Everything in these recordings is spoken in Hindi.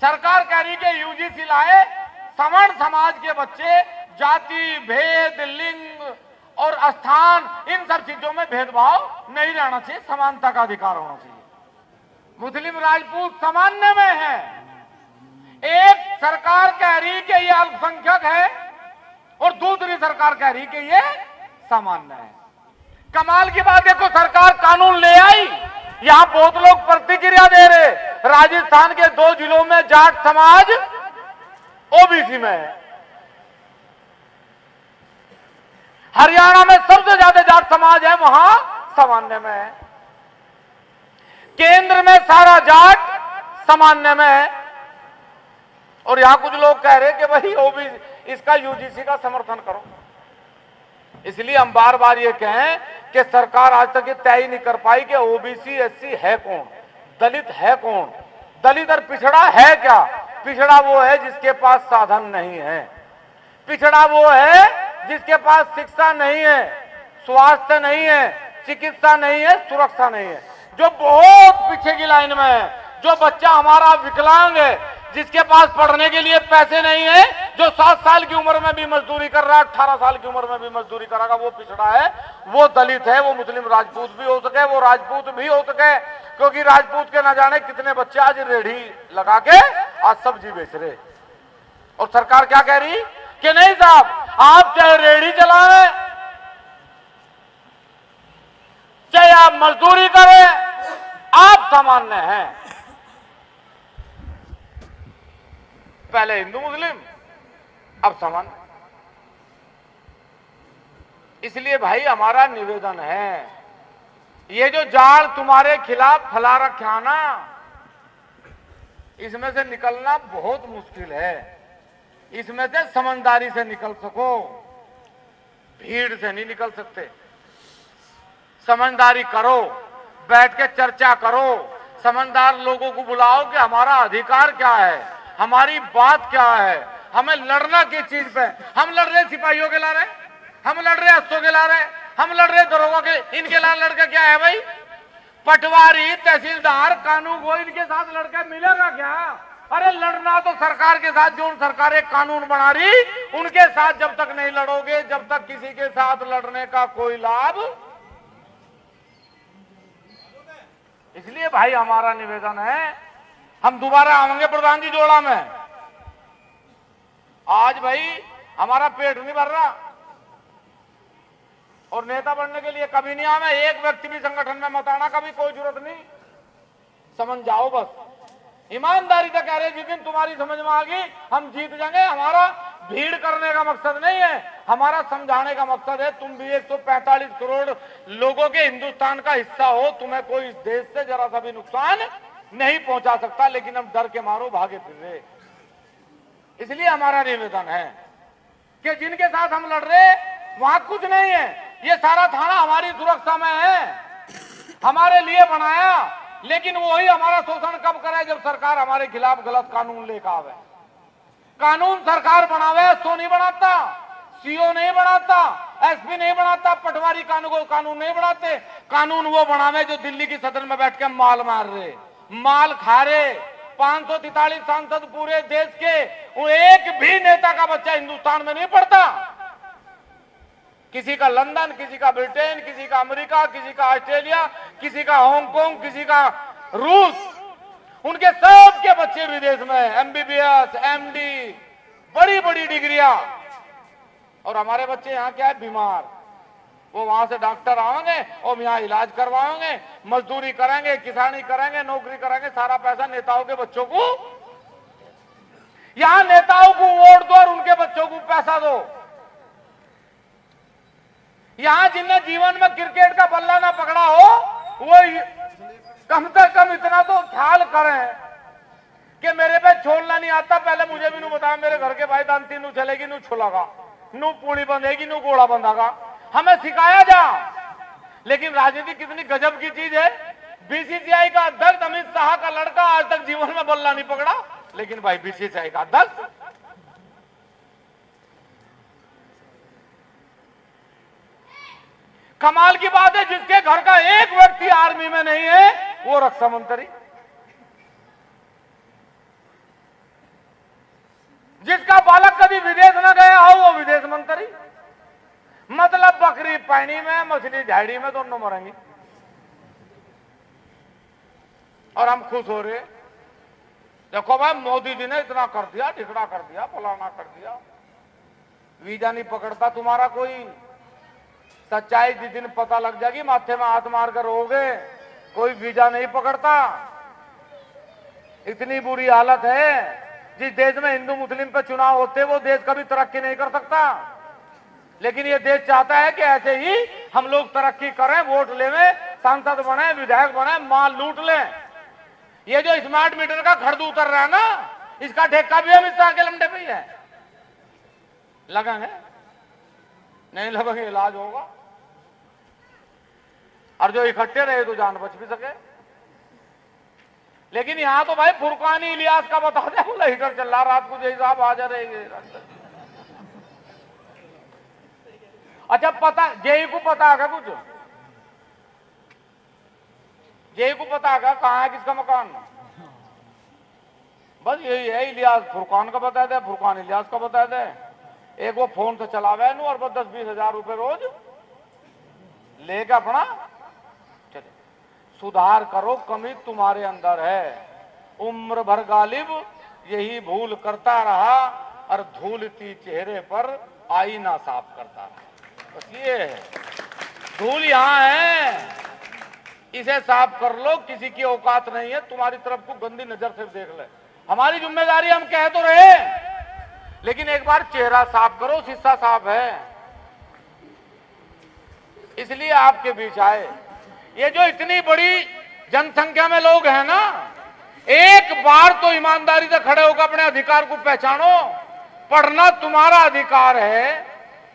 सरकार कह रही कि यूजीसी लाए, सवर्ण समाज के बच्चे जाति भेद, लिंग और स्थान, इन सब चीजों में भेदभाव नहीं रहना चाहिए, समानता का अधिकार होना चाहिए। मुस्लिम राजपूत सामान्य में है। एक सरकार कह रही कि ये अल्पसंख्यक है और दूसरी सरकार कह रही कि ये सामान्य है। कमाल की बात देखो, सरकार कानून ले आई, यहां बहुत लोग प्रतिक्रिया दे रहे। राजस्थान के 2 जिलों में जाट समाज ओबीसी में है, हरियाणा में सबसे ज्यादा जाट समाज है, वहां सामान्य में है, केंद्र में सारा जाट सामान्य में है, और यहां कुछ लोग कह रहे कि भाई ओबीसी, इसका यूजीसी का समर्थन करो। इसलिए हम बार बार ये कहें कि सरकार आज तक ये तय ही नहीं कर पाई कि ओबीसी एससी है कौन, दलित है कौन। दलित और पिछड़ा है क्या? पिछड़ा वो है जिसके पास साधन नहीं है, पिछड़ा वो है जिसके पास शिक्षा नहीं है, स्वास्थ्य नहीं है, चिकित्सा नहीं है, सुरक्षा नहीं है, जो बहुत पीछे की लाइन में है, जो बच्चा हमारा विकलांग है, जिसके पास पढ़ने के लिए पैसे नहीं है, जो 7 साल की उम्र में भी मजदूरी कर रहा है, 18 साल की उम्र में भी मजदूरी करेगा, वो पिछड़ा है, वो दलित है, वो मुस्लिम राजपूत भी हो सके, वो राजपूत भी हो सके, क्योंकि राजपूत के न जाने कितने बच्चे आज रेढ़ी लगा के आज सब्जी बेच रहे। और सरकार क्या कह रही कि नहीं साहब, आप चाहे रेढ़ी चलाएं, चाहे आप मजदूरी करें, आप सामान्य हैं। पहले हिंदू मुस्लिम, अब सामान्य। इसलिए भाई हमारा निवेदन है, ये जो जाल तुम्हारे खिलाफ फैला रखा ना, इसमें से निकलना बहुत मुश्किल है। इसमें से समझदारी से निकल सको, भीड़ से नहीं निकल सकते। समझदारी करो, बैठ के चर्चा करो, समझदार लोगों को बुलाओ कि हमारा अधिकार क्या है, हमारी बात क्या है, हमें लड़ना किस चीज पे। हम लड़ रहे सिपाहियों के ला रहे, हम लड़ रहे अस्सों के ला रहे, हम लड़ रहे दरोगा के, इनके ला लड़का क्या है भाई? पटवारी, तहसीलदार, कानून गो, इनके साथ लड़का मिलेगा क्या? अरे लड़ना तो सरकार के साथ, जो सरकार एक कानून बना रही उनके साथ जब तक नहीं लड़ोगे, जब तक किसी के साथ लड़ने का कोई लाभ। इसलिए भाई हमारा निवेदन है, हम दोबारा आएंगे प्रधान जी जोड़ा में। आज भाई हमारा पेट नहीं भर रहा, और नेता बनने के लिए कभी नहीं आना, एक व्यक्ति भी संगठन में मत आना, कभी कोई जरूरत नहीं, समझ जाओ बस। ईमानदारी से कह रहे, जिस दिन तुम्हारी समझ में आ गई हम जीत जाएंगे। हमारा भीड़ करने का मकसद नहीं है, हमारा समझाने का मकसद है। तुम भी 145 करोड़ लोगों के हिंदुस्तान का हिस्सा हो, तुम्हें कोई इस देश से जरा सा भी नुकसान नहीं पहुंचा सकता, लेकिन हम डर के मारो भागे फिर रहे। इसलिए हमारा निवेदन है कि जिनके साथ हम लड़ रहे वहां कुछ नहीं है, ये सारा थाना हमारी सुरक्षा में है, हमारे लिए बनाया, लेकिन वही हमारा शोषण कब करे? जब सरकार हमारे खिलाफ गलत कानून लेकर आवे। कानून सरकार बनावे, सो नहीं बनाता, सीओ नहीं बनाता, एसपी नहीं बनाता, पटवारी कानून नहीं बनाते। कानून वो बनावे जो दिल्ली की सदन में बैठ के माल मार रहे, माल खा रहे। 543 सांसद पूरे देश के, वो एक भी नेता का बच्चा हिंदुस्तान में नहीं पढ़ता। किसी का लंदन, किसी का ब्रिटेन, किसी का अमेरिका, किसी का ऑस्ट्रेलिया, किसी का हांगकांग, किसी का रूस, उनके सबके बच्चे विदेश में, एमबीबीएस, एमडी, बड़ी बड़ी डिग्रियां। और हमारे बच्चे यहाँ क्या है, बीमार, वो वहां से डॉक्टर आएंगे और यहाँ इलाज करवाएंगे, मजदूरी करेंगे, किसानी करेंगे, नौकरी करेंगे, सारा पैसा नेताओं के बच्चों को। यहाँ नेताओं को वोट दो और उनके बच्चों को पैसा दो। यहां जिनने जीवन में क्रिकेट का बल्ला ना पकड़ा हो, वो कम से कम इतना तो ख्याल करें कि मेरे पे छोड़ना नहीं आता, पहले मुझे भी नू बताया, मेरे घर के भाई दांती नू चलेगी, नू छुलागा, नू पूड़ी बंधेगी, नू घोड़ा बंधागा, हमें सिखाया जा। लेकिन राजनीति कितनी गजब की चीज है। बीसीसीआई का अध्यक्ष अमित शाह का लड़का आज तक जीवन में बल्ला नहीं पकड़ा, लेकिन भाई बीसीसीआई का अध्यक्ष। कमाल की बात है, जिसके घर का एक व्यक्ति आर्मी में नहीं है वो रक्षा मंत्री। जिसका बालक कभी विदेश न गया हो वो विदेश मंत्री। मतलब बकरी पानी में, मछली झाड़ी में, दोनों मरेंगी। और हम खुश हो रहे। देखो भाई, मोदी जी ने इतना कर दिया, ढिकड़ा कर दिया, फलाना कर दिया। वीजा नहीं पकड़ता तुम्हारा कोई। सच्चाई जिस दिन पता लग जाएगी, माथे में हाथ मार कर रोगे। कोई वीजा नहीं पकड़ता। इतनी बुरी हालत है। जिस देश में हिंदू मुस्लिम पे चुनाव होते वो देश कभी तरक्की नहीं कर सकता। लेकिन ये देश चाहता है कि ऐसे ही हम लोग तरक्की करें, वोट लेवे, सांसद बने, विधायक बने, माल लूट लें। ये जो स्मार्ट मीटर का खर्च उतर रहा है ना, इसका ठेका भी अमित शाह के लंडे पे ही है। लगेंगे नहीं लगेंगे, इलाज होगा। और जो इकट्ठे रहे तो जान बच भी सके। लेकिन यहां तो भाई फुरकानी इलियास का बता दे, बोला हीटर चल रहा रात को, जय साहब आ जा रहे। अच्छा, पता जेई को पता है कुछ? जेई को पता है कहां है किसका मकान? बस यही है, इलियास फुरकान का बता दे, फुरकान इलियास का बता दे। एक वो फोन से चलावे नु और 10-20 हजार रुपए रोज लेके अपना चले। सुधार करो, कमी तुम्हारे अंदर है। उम्र भर गालिब यही भूल करता रहा और धूलती चेहरे पर आईना साफ करता रहा। बस ये है, धूल यहां है, इसे साफ कर लो। किसी की औकात नहीं है तुम्हारी तरफ को गंदी नजर से देख ले। हमारी जिम्मेदारी, हम कह तो रहे, लेकिन एक बार चेहरा साफ करो, शीशा साफ है। इसलिए आपके बीच आए। ये जो इतनी बड़ी जनसंख्या में लोग हैं ना, एक बार तो ईमानदारी से खड़े होकर अपने अधिकार को पहचानो। पढ़ना तुम्हारा अधिकार है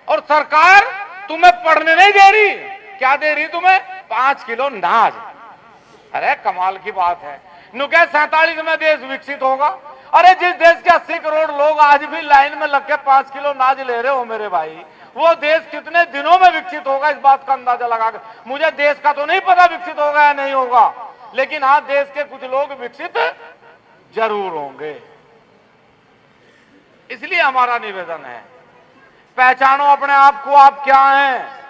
और सरकार तुम्हें पढ़ने नहीं दे रही। क्या दे रही तुम्हें? 5 किलो अनाज। अरे कमाल की बात है। नुके 47 में देश विकसित होगा। अरे जिस देश के 80 करोड़ लोग आज भी लाइन में लग के 5 किलो अनाज ले रहे हो मेरे भाई, वो देश कितने दिनों में विकसित होगा, इस बात का अंदाजा लगा कर। मुझे देश का तो नहीं पता विकसित होगा या नहीं होगा, लेकिन हाँ देश के कुछ लोग विकसित जरूर होंगे। इसलिए हमारा निवेदन है, पहचानो अपने आप को, आप क्या हैं।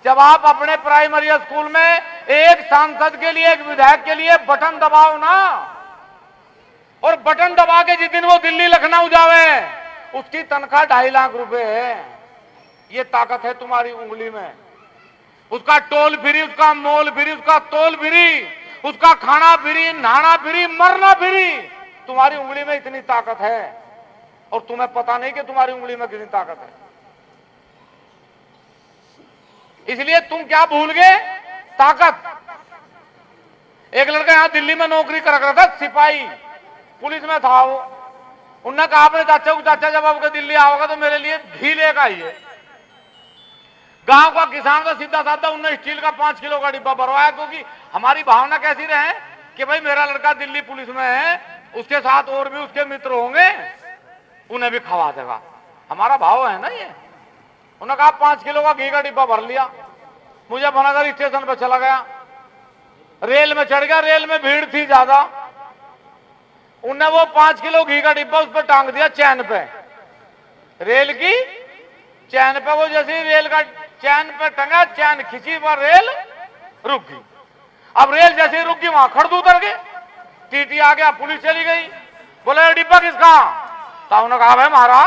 जब आप अपने प्राइमरी स्कूल में एक सांसद के लिए, एक विधायक के लिए बटन दबाओ ना, और बटन दबा के जिस दिन वो दिल्ली लखनऊ जावे, उसकी तनख्वाह 2.5 लाख रुपए है। ये ताकत है तुम्हारी उंगली में। उसका टोल फ्री, उसका मोल फ्री, उसका तोल फ्री, उसका खाना फ्री, नहाना फ्री, मरना फ्री। तुम्हारी उंगली में इतनी ताकत है और तुम्हें पता नहीं कि तुम्हारी उंगली में कितनी ताकत है। इसलिए तुम क्या भूल गए? ताकत। एक लड़का यहां दिल्ली में नौकरी कर रहा था, सिपाही, पुलिस में था वो। उन्होंने कहा अपने चाचा को, चाचा जब आपके दिल्ली आओगे तो मेरे लिए घी लेकर आइए। गांव का किसान का सीधा साधा उन्होंने स्टील का 5 किलो का डिब्बा भरवाया, क्योंकि हमारी भावना कैसी रहे कि भाई मेरा लड़का दिल्ली पुलिस में है, उसके साथ और भी उसके मित्र होंगे, उन्हें भी खवा देगा। हमारा भाव है ना ये। उन्होंने कहा 5 किलो का घी का डिब्बा भर लिया। मुझे बनाकर स्टेशन पर चला गया, रेल में चढ़ गया। रेल में भीड़ थी ज्यादा। उन्हें वो 5 किलो घी का डिब्बा उस पर टांग दिया चैन पे, रेल की चैन पे। वो जैसे ही रेल का चैन पे टंगा, चैन खिंची पर रेल रुक गई। अब रेल जैसे ही रुक गई, वहां खड़द उतर गए। टीटी आ गया, पुलिस चली गई। बोले डिब्बा किसका? ताऊ ने कहा भाई हमारा।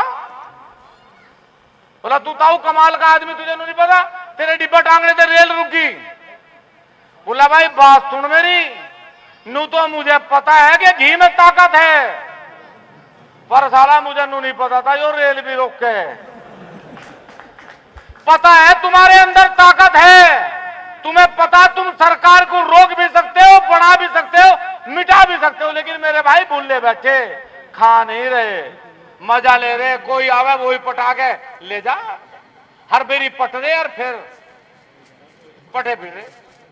बोला तू ताऊ कमाल का आदमी, तुझे नहीं पता तेरे डिब्बा टांगने से रेल रुक गई। बोला भाई बात सुन मेरी, नू तो मुझे पता है कि घी में ताकत है, पर साला मुझे नू नहीं पता था यो रेल भी रोक के। पता है तुम्हारे अंदर ताकत है, तुम्हें पता तुम सरकार को रोक भी सकते हो, बढ़ा भी सकते हो, मिटा भी सकते हो, लेकिन मेरे भाई भूले बैठे, खा नहीं रहे, मजा ले रहे। कोई आवे वही पटा के ले जा, हर बेरी पट रहे और फिर पटे फिर रहे।